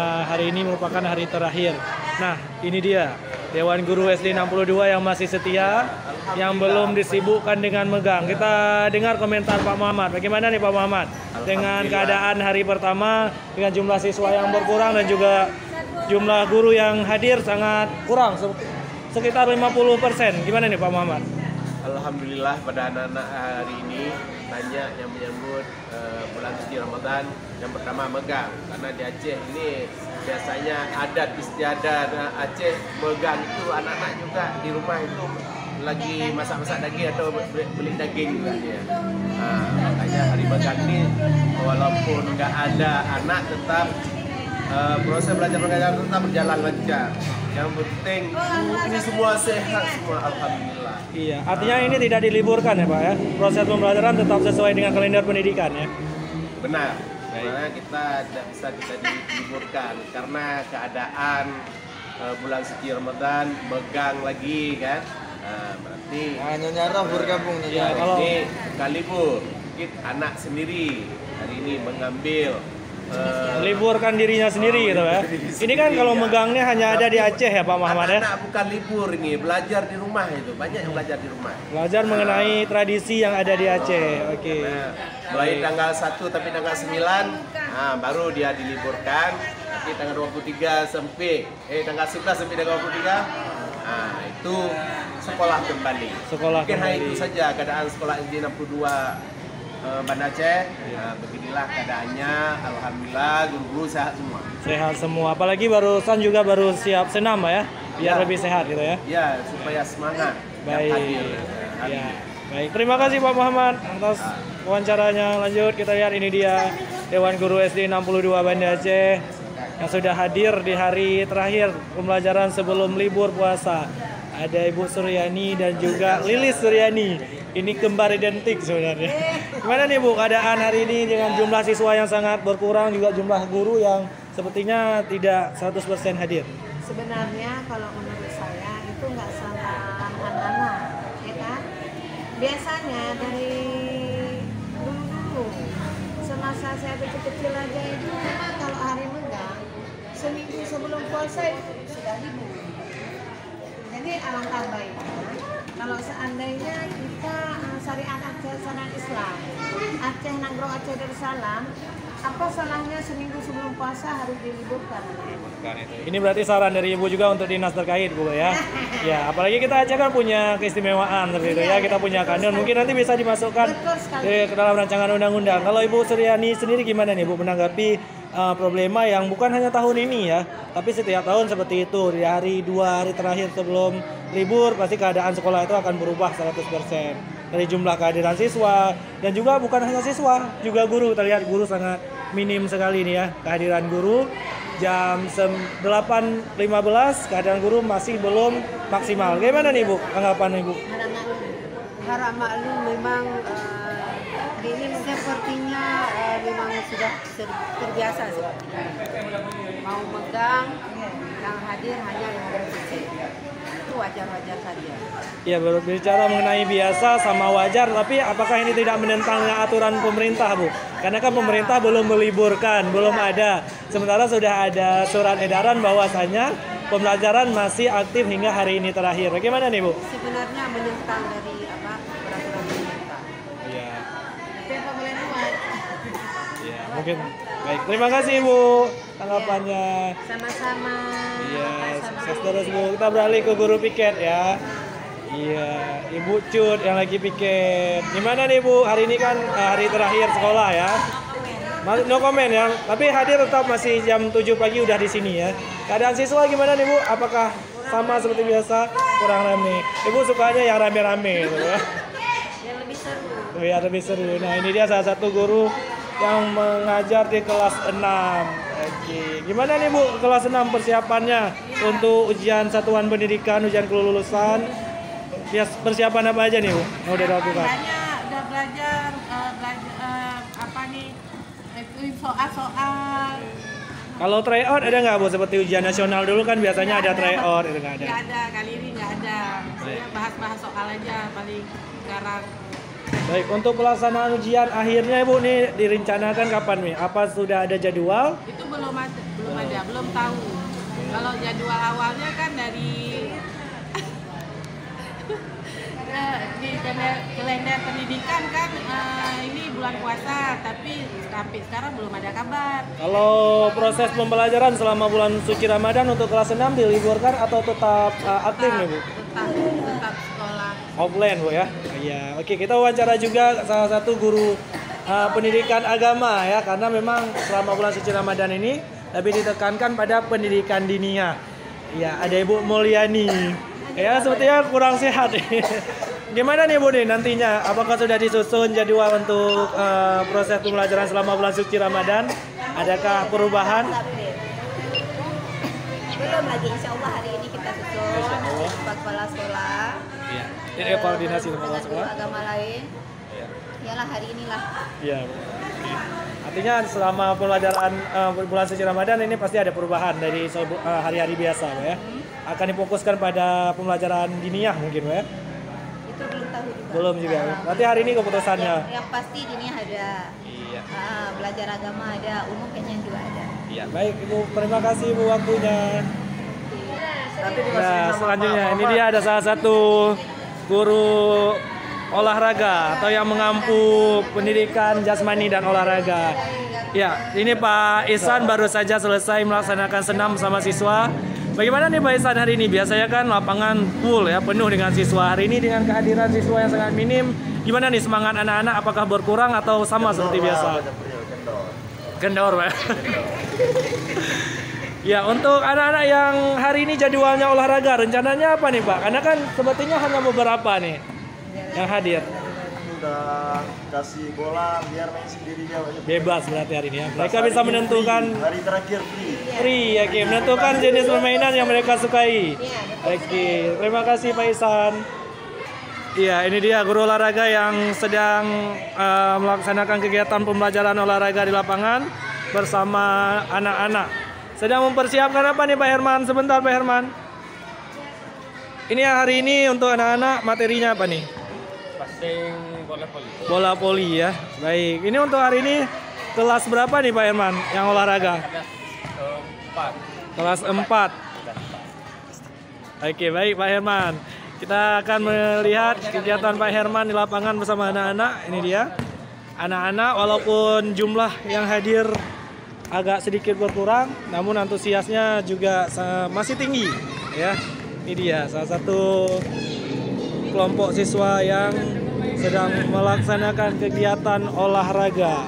Hari ini merupakan hari terakhir. Nah, ini dia Dewan Guru SD 62 yang masih setia, yang belum disibukkan dengan megang. Kita dengar komentar Pak Muhammad. Bagaimana nih Pak Muhammad dengan keadaan hari pertama dengan jumlah siswa yang berkurang dan juga jumlah guru yang hadir sangat kurang, sekitar 50%. Gimana nih Pak Muhammad? Alhamdulillah pada anak-anak hari ini banyak yang menyambut bulan suci Ramadan. Yang pertama megang, karena di Aceh ini biasanya adat istiadat Aceh megang itu anak-anak juga di rumah itu lagi masak-masak daging atau beli daging juga dia. Makanya hari megang ini walaupun nggak ada anak tetap proses belajar mengajar tetap berjalan lancar. Yang penting ini semua sehat semua, alhamdulillah. Iya, artinya ini tidak diliburkan ya Pak ya? Proses pembelajaran tetap sesuai dengan kalender pendidikan ya? Benar, karena kita tidak bisa diliburkan karena keadaan bulan suci Ramadan megang lagi kan. Berarti Nyonya Roh bergabung nih. Ya, ini libur, kita anak sendiri hari ini mengambil liburkan dirinya sendiri gitu ya. Ini kan kalau megangnya hanya ada di Aceh ya Pak Muhammad ya. Anak bukan libur ini, belajar di rumah itu. Banyak yang belajar di rumah. Belajar mengenai tradisi yang ada di Aceh. Oke. Mulai tanggal 1 tapi tanggal 9 baru dia diliburkan. Nanti tanggal 23 sampai tanggal 11 sampai tanggal 23 itu sekolah kembali. Mungkin hanya itu saja keadaan sekolah SD 62 Banda Aceh. Beginilah keadaannya, alhamdulillah guru-guru sehat semua. Sehat semua, apalagi barusan juga baru siap senam Pak ya, biar lebih sehat gitu ya. Ya, supaya semangat. Baik. Ya. Baik, terima kasih Pak Muhammad atas wawancaranya. Lanjut kita lihat, ini dia Dewan Guru SD 62 Banda Aceh yang sudah hadir di hari terakhir pembelajaran sebelum libur puasa. Ada Ibu Suryani dan juga Lilis Suryani. Ini kembar identik sebenarnya. Gimana nih Bu keadaan hari ini dengan jumlah siswa yang sangat berkurang, juga jumlah guru yang sepertinya tidak 100% hadir? Sebenarnya kalau menurut saya itu nggak salah anak-anak, ya kan? Biasanya dari dulu semasa saya kecil-kecil aja itu memang kalau hari megang seminggu sebelum puasa itu sudah libur. Jadi alangkah baiknya kalau seandainya kita syariat Aceh syariat Islam, Aceh Nanggro Aceh Darussalam, apa salahnya seminggu sebelum puasa harus diliburkan? Ini berarti saran dari Ibu juga untuk dinas terkait Bu ya. Ya, apalagi kita Aceh kan punya keistimewaan seperti itu ya, kita punya kanun, mungkin nanti bisa dimasukkan ke dalam rancangan undang-undang. Kalau Ibu Suryani sendiri gimana nih Bu menanggapi problema yang bukan hanya tahun ini ya, tapi setiap tahun seperti itu. Di hari 2 hari terakhir sebelum libur pasti keadaan sekolah itu akan berubah 100%. Dari jumlah kehadiran siswa dan juga bukan hanya siswa, juga guru. Terlihat guru sangat minim sekali nih ya kehadiran guru. Jam 8.15 kehadiran guru masih belum maksimal. Gimana nih Bu tanggapan Ibu? Harap maklum memang ini sepertinya memang sudah terbiasa sepertinya. Mau megang yang hadir hanya 50%. Itu wajar-wajar saja. Ya, berbicara mengenai biasa sama wajar, tapi apakah ini tidak menentang aturan pemerintah Bu? Karena kan pemerintah belum meliburkan, belum ada. Sementara sudah ada surat edaran bahwasanya pembelajaran masih aktif hingga hari ini terakhir. Bagaimana nih Bu? Sebenarnya menentang dari peraturan pemerintah. Iya. Tapi apa boleh buat? Iya, mungkin. Baik, terima kasih Bu tanggapannya. Sama-sama. Iya, sukses terus Bu. Kita beralih ke guru piket ya. Iya, Ibu Cut yang lagi piket. Gimana nih Bu? Hari ini kan hari terakhir sekolah ya. No comment ya. Tapi hadir tetap masih jam 7 pagi udah di sini ya. Keadaan siswa gimana nih Bu? Apakah sama seperti biasa? Kurang rame. Ibu sukanya yang rame-rame gitu ya. Yang lebih seru. Ya, lebih seru. Nah, ini dia salah satu guru yang mengajar di kelas 6. Oke. Gimana nih Bu kelas 6 persiapannya untuk ujian satuan pendidikan, ujian kelulusan? Ya, persiapan apa aja nih Bu yang udah dilakukan? Udah belajar apa nih? Soal-soal. Kalau tryout ada nggak Bu? Seperti ujian nasional dulu kan biasanya ada tryout, itu nggak ada? Nggak ada, kali ini nggak ada. Saya bahas-bahas soal aja paling sekarang. Baik, untuk pelaksanaan ujian akhirnya Ibu nih direncanakan kapan nih? Apa sudah ada jadwal? Itu belum ada, belum tahu. Kalau jadwal awalnya kan dari di kalender pendidikan kan ini bulan puasa, tapi sampai sekarang belum ada kabar. Kalau proses pembelajaran selama bulan suci Ramadan untuk kelas 6 diliburkan atau tetap aktif nih Bu? Tetap sekolah. Offline Bu ya? Iya, oke, kita wawancara juga salah satu guru pendidikan agama ya, karena memang selama bulan suci Ramadan ini lebih ditekankan pada pendidikan diniyah. Iya, ada Ibu Mulyani. Ya, sepertinya kurang sehat. Gimana nih Bu nih nantinya? Apakah sudah disusun jadwal untuk proses pembelajaran selama bulan suci Ramadan? Adakah perubahan? Belum lagi, insya Allah hari ini kita susun Pak Kepala Sekolah. Iya. Ini koordinasi dengan dengan sekolah. guru agama lain. Iya. Iyalah hari inilah. Iya. Artinya selama pembelajaran bulan suci Ramadan ini pasti ada perubahan dari hari-hari biasa, Bu, ya. Akan difokuskan pada pembelajaran diniyah mungkin, Bu, ya. Itu belum tahu juga. Belum juga. Berarti hari ini keputusannya. Yang pasti diniyah ada. Iya. Belajar agama ada, umum kayaknya juga ada. Iya, baik Ibu. Terima kasih Bu waktunya. Nah, selanjutnya ini dia ada salah satu guru olahraga atau yang mengampu pendidikan jasmani dan olahraga. Ya, ini Pak Ihsan baru saja selesai melaksanakan senam bersama siswa. Bagaimana nih Pak Ihsan hari ini? Biasanya kan lapangan full ya, penuh dengan siswa. Hari ini dengan kehadiran siswa yang sangat minim, gimana nih semangat anak-anak? Apakah berkurang atau sama seperti biasa? Kendor, Pak. Ya, untuk anak-anak yang hari ini jadwalnya olahraga, rencananya apa nih Pak? Karena kan sepertinya hanya beberapa nih yang hadir. Udah kasih bola biar main sendiri dia. Bebas berarti hari ini ya. Mereka bisa menentukan hari terakhir free, ya, oke, menentukan jenis permainan yang mereka sukai. Oke, terima kasih Pak Ihsan. Iya, ini dia guru olahraga yang sedang melaksanakan kegiatan pembelajaran olahraga di lapangan bersama anak-anak. Sedang mempersiapkan apa nih Pak Herman? Sebentar Pak Herman. Ini hari ini untuk anak-anak materinya apa nih? Passing bola voli. Bola voli ya. Baik. Ini untuk hari ini kelas berapa nih Pak Herman yang olahraga? Kelas 4. Oke, baik Pak Herman. Kita akan melihat kegiatan Pak Herman di lapangan bersama anak-anak. Ini dia. Anak-anak walaupun jumlah yang hadir agak sedikit berkurang, namun antusiasnya juga masih tinggi ya. Ini dia salah satu kelompok siswa yang sedang melaksanakan kegiatan olahraga.